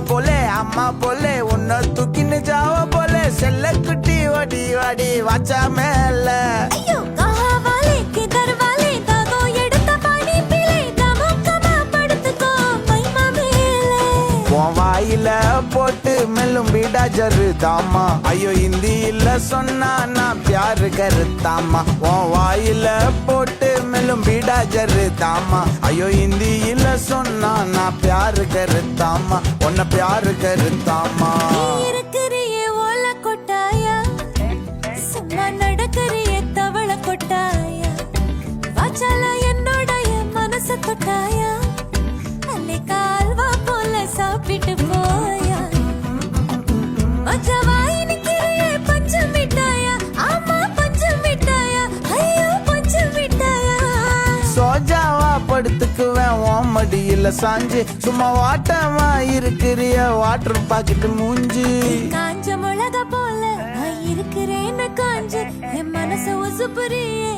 போலே அம்மா போலே உன்ன தூக்கின்னு ஜாவ போலே செல்ல குட்டி ஓடி வாடி வாச்சா மேல வாயில போட்டு மெல்லும் பீடா ஜருதாமா ஐயோ ஹிந்தியில சொன்னா நான் பியாரு கருத்தாமா உன் வாயில போட்டு மெல்லும் பீடா ஜருதாமா ஐயோ ஹிந்தியில சொன்னா நான் பியாரு கருத்தாமா உன்ன பியாரு கருத்தாமா இருக்கிறியே ஓல கொட்டாயா சும்மா நடக்கறியே தவள கொட்டாயா வாச்சால என்னோடைய மனச தொட்டாயா அல்லே கால்வா போல சாப்பிட்டு போயா மச்சவாய் நிக்கிறியே பஞ்சம் மிட்டாயா ஆமா பஞ்சம் மிட்டாயா ஐயோ பஞ்சம் மிட்டாயா சோஜாவா படுத்துக்குவேன் உன் மடியில சாஞ்சு சும்மா வாட்டமா இருக்கிறிய வாட்டர் பாக்கெட்டு மூஞ்சி காஞ்ச மிளகா போல நான் இருக்கிறேன்னு காஞ்சு என் மனச உசுப்புறியே